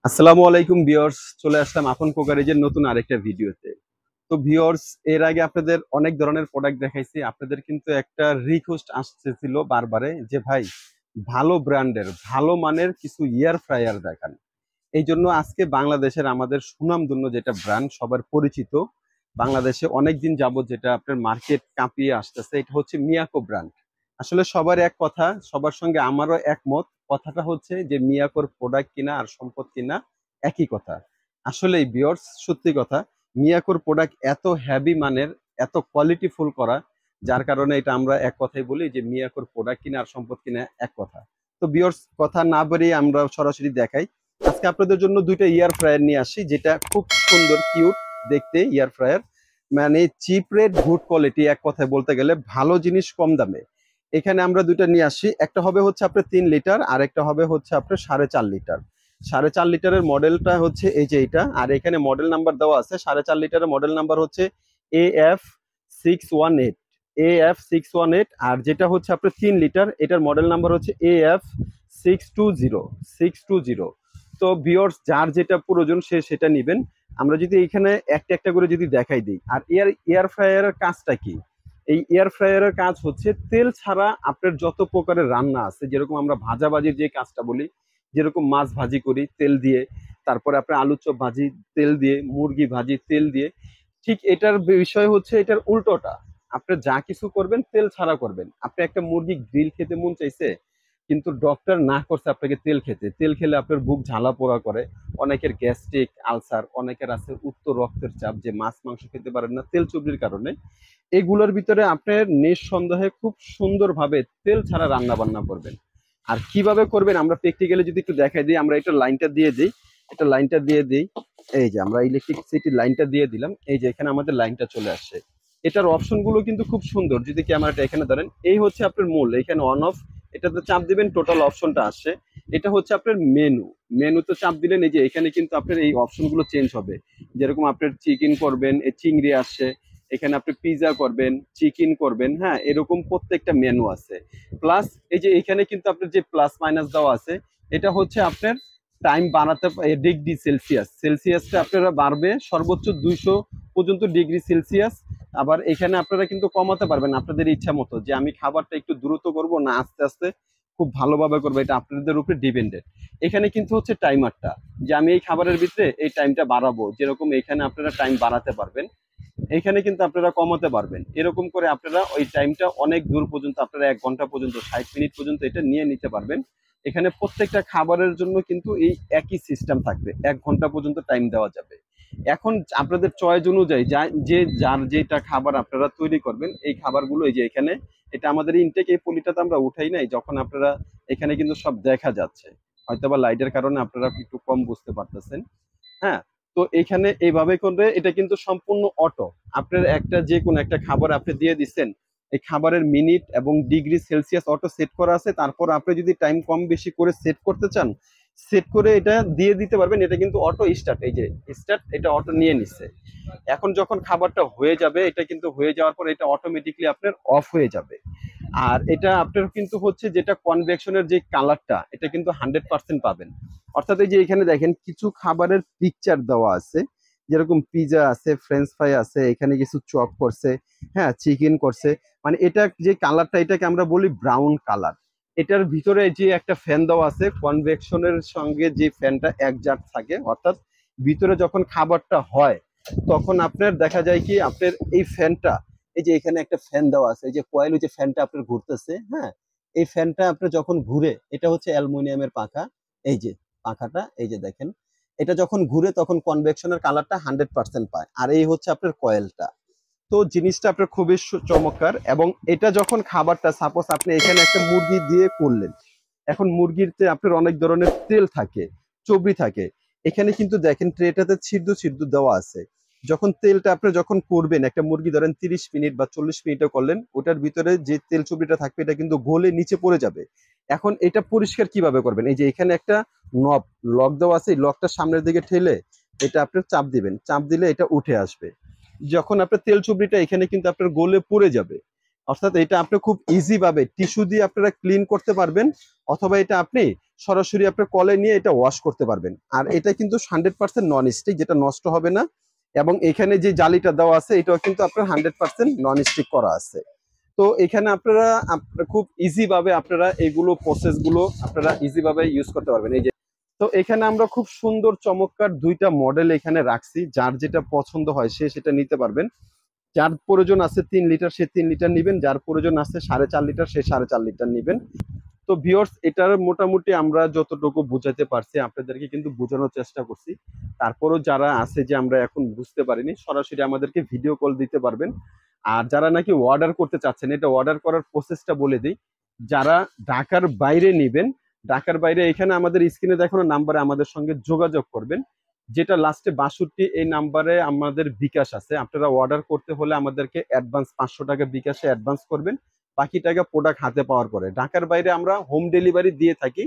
আসসালামু আলাইকুম ভিউয়ার্স, চলে আসলাম আপন কোকারেজের নতুন আরেকটা ভিডিওতে। তো ভিউয়ার্স, এর আগে আপনাদের অনেক ধরনের প্রোডাক্ট দেখাইছি। আপনাদের কিন্তু একটা রিকোয়েস্ট আসতেছিল বারবারে যে ভাই, ভালো ব্র্যান্ডের ভালো মানের কিছু এয়ার ফ্রায়ার দেখান। এই জন্য আজকে বাংলাদেশের আমাদের সুনামধন্য যেটা ব্র্যান্ড সবার পরিচিত, বাংলাদেশে অনেকদিন যাবত যেটা আপনার মার্কেট কাঁপিয়ে আসতেছে, এটা হচ্ছে মিয়াকো ব্র্যান্ড। আসলে সবার এক কথা, সবার সঙ্গে আমারও একমত। কথাটা হচ্ছে যে মিয়াকোর প্রোডাক্ট কিনা আর সম্পদ কিনা একই কথা। আসলে ভিউয়ার্স, সত্যি কথা, মিয়াকোর প্রোডাক্ট এত হেভি মানের, এত কোয়ালিটিফুল করা, যার কারণে এটা আমরা এক কথাই বলি যে মিয়াকোর প্রোডাক্ট কিনা আর সম্পদ কিনা এক কথা। তো ভিউয়ার্স, কথা না বাড়িয়ে আমরা সরাসরি দেখাই। আজকে আপনাদের জন্য দুইটা এয়ার ফ্রায়ার নিয়ে আসি, যেটা খুব সুন্দর কিউট দেখতে এয়ার ফ্রায়ার। মানে চিপ রেট গুড কোয়ালিটি, এক কথায় বলতে গেলে ভালো জিনিস কম দামে। এখানে আমরা দুইটা নিয়ে আসি, একটা হবে হচ্ছে আপনার 3 লিটার, আর একটা হবে হচ্ছে আপনার 4.5 লিটার। 4.5 লিটারের মডেলটা হচ্ছে এই যে এইটা, আর এখানে মডেল নাম্বার দেওয়া আছে। 4.5 লিটারের মডেল নাম্বার হচ্ছে AF618, AF618। আর যেটা হচ্ছে আপনার 3 লিটার, এটার মডেল নাম্বার হচ্ছে AF620। তো ভিউয়ার্স, যার যেটা প্রয়োজন সে সেটা নিবেন। আমরা যদি এখানে একটা একটা করে যদি দেখাই দিই, আর এয়ার ফ্রায়ারের কাজটা কি? এই এয়ার ফ্রায়ারের কাজ হচ্ছে তেল ছাড়া আপনার যত প্রকারের রান্না আছে, যেরকম আমরা ভাজাভাজির যে কাজটা বলি, যেরকম মাছ ভাজি করি তেল দিয়ে, তারপরে আপনার আলু চপ ভাজি তেল দিয়ে, মুরগি ভাজি তেল দিয়ে, ঠিক এটার বিষয় হচ্ছে এটার উল্টোটা। আপনি যা কিছু করবেন তেল ছাড়া করবেন। আপনি একটা মুরগি গ্রিল খেতে মন চাইছে, কিন্তু ডক্টর না করছে আপনাকে তেল খেতে। তেল খেলে আপনার বুক ঝালা পোড়া করে, অনেকের গ্যাস্ট্রিক আলসার, অনেকের আছে উচ্চ রক্তের চাপ, যে মাছ মাংস খেতে পারেন না তেল চর্বির কারণে। এগুলোর ভিতরে আপনার নিঃসন্দেহে খুব সুন্দরভাবে তেল ছাড়া রান্না বান্না করবেন। আর কিভাবে করবেন আমরা প্র্যাকটিক্যালি যদি একটু দেখাই দিই, আমরা এটা লাইনটা দিয়ে দিই, এটা লাইনটা দিয়ে দিই। এই যে আমরা ইলেকট্রিসিটি লাইনটা দিয়ে দিলাম, এই যে এখানে আমাদের লাইনটা চলে আসছে। এটার অপশন গুলো কিন্তু খুব সুন্দর, যদি ক্যামেরাটা এখানে ধরেন, এই হচ্ছে আপনার মূল, এখানে অন অফ, এটাতে চাপ দিবেন টোটাল অপশনটা আসছে। এটা হচ্ছে আপনার মেনু, মেনুতে চাপ দিলেন এই যে এখানে কিন্তু আপনার এই অপশন গুলো চেঞ্জ হবে। যেরকম আপনার চিকেন করবেন, এই চিংড়ি আসছে, এখানে আপনি পিজা করবেন, চিকেন করবেন, হ্যাঁ, এরকম প্রত্যেকটা মেনু আছে। প্লাস এই যে এখানে কিন্তু আপনার যে প্লাস মাইনাস দেওয়া আছে, এটা হচ্ছে আপনার টাইম বানাতে ডিগ্রি সেলসিয়াস, সেলসিয়াসটা আপনারা বাড়বে সর্বোচ্চ 200 পর্যন্ত ডিগ্রি সেলসিয়াস। আবার এখানে আপনারা কিন্তু কমাতে পারবেন আপনাদের ইচ্ছা মতো, যে আমি খাবারটা একটু দ্রুত করব না আস্তে আস্তে খুব ভালোভাবে করবো, এটা আপনাদের উপরে ডিপেন্ডেন্ট। এখানে কিন্তু হচ্ছে টাইমারটা, যে আমি এই খাবারের ভিতরে এই টাইমটা বাড়াবো, যেরকম এখানে আপনারা টাইম বাড়াতে পারবেন, এখানে কিন্তু আপনারা কমাতে পারবেন। এরকম করে আপনারা ওই টাইমটা অনেক দূর পর্যন্ত, আপনারা 1 ঘন্টা পর্যন্ত, 60 মিনিট পর্যন্ত এটা নিয়ে নিতে পারবেন। এখানে প্রত্যেকটা খাবারের জন্য কিন্তু এই একই সিস্টেম থাকবে, 1 ঘন্টা পর্যন্ত টাইম দেওয়া যাবে। এখন আপনাদের চয়েস অনুযায়ী যে যার যেটা খাবার আপনারা তৈরি করবেন, এই খাবারগুলো এই যে এখানে, এটা আমাদের ইনটেক, এই পলিটাতে আমরা উঠাই নাই, যখন আপনারা এখানে কিন্তু সব দেখা যাচ্ছে। হয়তোবা লাইটের কারণে আপনারা একটু কম বুঝতে পারতেছেন। হ্যাঁ, তো এখানে এইভাবে করবে, এটা কিন্তু সম্পূর্ণ অটো। আপনার একটা যে কোনো একটা খাবার আপনি দিয়ে দিচ্ছেন, এই খাবারের মিনিট এবং ডিগ্রি সেলসিয়াস অটো সেট করা আছে। তারপর আপনি যদি টাইম কম বেশি করে সেট করতে চান, সেট করে এটা দিয়ে দিতে পারবেন। এটা কিন্তু অটো স্টার্ট, এই যে স্টার্ট, এটা অটো নিয়ে নিচ্ছে। এখন যখন খাবারটা হয়ে যাবে, এটা কিন্তু হয়ে যাওয়ার পর এটা অটোমেটিকলি আপনার অফ হয়ে যাবে। আর এটা আপনার কিন্তু হচ্ছে যেটা কনভেকশনের যে কালারটা, এটা কিন্তু 100% পাবেন। অর্থাৎ এই যে এখানে দেখেন কিছু খাবারের পিকচার দেওয়া আছে, যেরকম পিজা আছে, ফ্রেঞ্চ ফ্রাই আছে, এখানে কিছু চপ করছে, হ্যাঁ, চিকেন করছে। মানে এটা যে কালারটা, এটাকে আমরা বলি ব্রাউন কালার। এটার ভিতরে যে একটা ফ্যান দেওয়া আছে, কনভেকশনের সঙ্গে যে ফ্যানটা একজাট থাকে, অর্থাৎ ভিতরে যখন খাবারটা হয় তখন আপনার দেখা যায় কি, আপনার এই ফ্যানটা, এই যে এখানে একটা ফ্যান দেওয়া আছে, এই যে কয়েল, যে ফ্যানটা আপনার ঘুরতেছে, হ্যাঁ, এই ফ্যানটা আপনার যখন ঘুরে, এটা হচ্ছে অ্যালুমিনিয়ামের পাখা, এই যে পাখাটা, এই যে দেখেন, এটা যখন ঘুরে তখন কনভেকশনের কালারটা 100% পায়। আর এই হচ্ছে আপনার কয়েলটা। তো জিনিসটা আপনার খুবই চমৎকার। এবং এটা যখন খাবারটা, সাপোজ আপনি এখানে একটা মুরগি দিয়ে করলেন, এখন মুরগিতে আপনার অনেক ধরনের তেল থাকে, চর্বি থাকে। এখানে কিন্তু দেখেন ট্রেটাতে ছিদ্র ছিদ্র দেওয়া আছে। যখন তেলটা আপনি যখন করবেন, একটা মুরগি ধরেন 30 মিনিট বা 40 মিনিটও করলেন, ওটার ভিতরে যে তেল চর্বিটা থাকবে এটা কিন্তু গলে নিচে পড়ে যাবে। এখন এটা পরিষ্কার কিভাবে করবেন? এই যে এখানে একটা নব, লক দেওয়া আছে, এই লকটা সামনের দিকে ঠেলে এটা আপনি চাপ দিবেন, চাপ দিলে এটা উঠে আসবে। যখন আপনার তেল চুবড়িটা এখানে কিন্তু আপনার গলে পড়ে যাবে, অর্থাৎ এটা আপনি খুব ইজি ভাবে টিস্যু দিয়ে আপনারা ক্লিন করতে পারবেন। অথবা এটা আপনি সরাসরি আপনার কলে নিয়ে এটা ওয়াশ করতে পারবেন। আর এটা কিন্তু 100% নন স্টিক, যেটা নষ্ট হবে না। এবং এখানে যে জালিটা দেওয়া আছে এটাও কিন্তু আপনার 100% নন স্টিক করা আছে। তো এখানে আপনারা খুব ইজি ভাবে আপনারা এগুলো প্রসেস গুলো আপনারা ইজি ভাবে ইউজ করতে পারবেন। এই যে, তো এখানে আমরা খুব সুন্দর চমৎকার দুইটা মডেল এখানে রাখছি, যার যেটা পছন্দ হয় সে সেটা নিতে পারবেন। যার প্রয়োজন আছে 3 লিটার সে 3 লিটার নিবেন, যার প্রয়োজন আছে 4.5 লিটার সে 4.5 লিটার নিবেন। তো ভিউয়ার্স, এটার মোটামুটি আমরা যতটুকু বুঝাতে পারছি আপনাদেরকে কিন্তু বোঝানোর চেষ্টা করছি। তারপরও যারা আছে যে আমরা এখন বুঝতে পারিনি, সরাসরি আমাদেরকে ভিডিও কল দিতে পারবেন। আর যারা নাকি অর্ডার করতে চাচ্ছেন, এটা অর্ডার করার প্রসেসটা বলে দিই। যারা ঢাকার বাইরে নিবেন, ঢাকার বাইরে এখানে আমাদের স্ক্রিনে দেখানো নাম্বারে আমাদের সঙ্গে যোগাযোগ করবেন, যেটা লাস্টে 62 এই নাম্বারে আমাদের বিকাশ আছে। আপনারা অর্ডার করতে হলে আমাদেরকে অ্যাডভান্স 500 টাকা বিকাশে অ্যাডভান্স করবেন, বাকি টাকা প্রোডাক্ট হাতে পাওয়ার পরে। ঢাকার বাইরে আমরা হোম ডেলিভারি দিয়ে থাকি,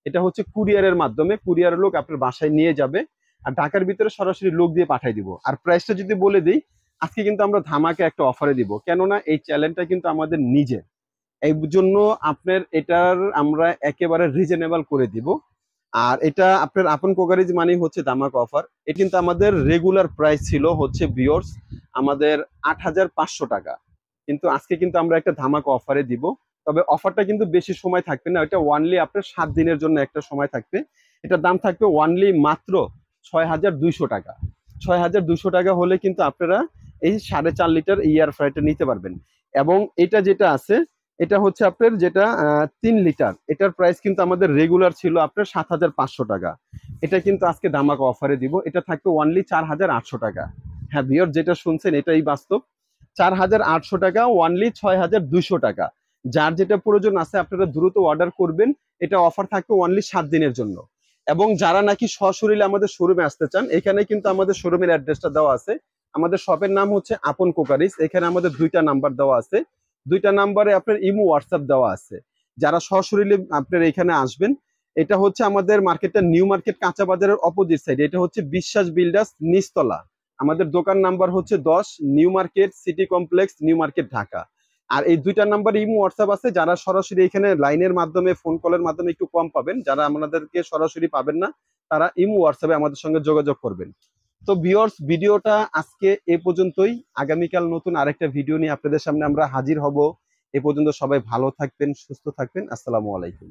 এটা হচ্ছে কুরিয়ারের মাধ্যমে, কুরিয়ারের লোক আপনার বাসায় নিয়ে যাবে। আর ঢাকার ভিতরে সরাসরি লোক দিয়ে পাঠিয়ে দিব। আর প্রাইসটা যদি বলে দিই, আজকে কিন্তু আমরা ধামাকে একটা অফারে দিব, কেননা এই চ্যানেলটা কিন্তু আমাদের নিজের, এই জন্য আপনার এটার আমরা একেবারে রিজনেবল করে দিব। আর এটা আপনার আপন কোকারিজ মানে হচ্ছে ধামাকা অফার। এটা কিন্তু আমাদের রেগুলার প্রাইস ছিল হচ্ছে ভিউয়ার্স আমাদের 8,500 টাকা, কিন্তু আজকে কিন্তু আমরা একটা ধামাকা অফারে দিব। তবে অফারটা কিন্তু বেশি সময় থাকবে না, এটা ওয়ানলি আপনার 7 দিনের জন্য একটা সময় থাকবে। এটার দাম থাকবে ওয়ানলি মাত্র 6,200 টাকা। 6,200 টাকা হলে কিন্তু আপনারা এই 4.5 লিটার এয়ার ফ্রাইটা নিতে পারবেন। এবং এটা যেটা আছে, এটা হচ্ছে আপনার যেটা 3 লিটার, এটার প্রাইস কিন্তু আমাদের রেগুলার ছিল আপনার 7,500 টাকা। এটা কিন্তু আজকে ধামাকা অফারে দিব, এটা থাকবে ওয়ানলি 4,800 টাকা। হ্যাঁ ভিউয়ার, যেটা শুনছেন এটাই বাস্তব, 4,800 টাকা, ওয়ানলি 6,200 টাকা। যার যেটা প্রয়োজন আছে আপনারা দ্রুত অর্ডার করবেন, এটা অফার থাকবে ওয়ানলি 7 দিনের জন্য। এবং যারা নাকি সশরীরে আমাদের শোরুমে আসতে চান, এখানে কিন্তু আমাদের শোরুমের অ্যাড্রেসটা দেওয়া আছে। আমাদের শপের নাম হচ্ছে আপন কোকারিজ, এখানে আমাদের 2টা নাম্বার দেওয়া আছে, 2টা নাম্বারে আপনার ইমো হোয়াটসঅ্যাপ দেওয়া আছে। যারা সশরীরে আপনার এখানে আসবেন, এটা হচ্ছে আমাদের মার্কেটটা নিউ মার্কেট কাঁচা বাজারের অপোজিট সাইড, এটা হচ্ছে বিশ্বাস বিল্ডার্স নিচতলা। আমাদের দোকান নাম্বার হচ্ছে 10, new market city complex, new market, Dhaka. আর এই 2টা নাম্বার ইমো হোয়াটসঅ্যাপ আছে। যারা সরাসরি এখানে লাইনের মাধ্যমে ফোন কলের মাধ্যমে একটু কম পাবেন, যারা আমাদেরকে সরাসরি পাবেন না, তারা ইমো হোয়াটসঅ্যাপে আমাদের সঙ্গে যোগাযোগ করবেন। তো ভিউয়ার্স, ভিডিওটা আজকে এ পর্যন্তই। আগামীকাল নতুন আরেকটা ভিডিও নিয়ে আপনাদের সামনে আমরা হাজির হব। এ পর্যন্ত সবাই ভালো থাকবেন, সুস্থ থাকবেন। আসসালামু আলাইকুম।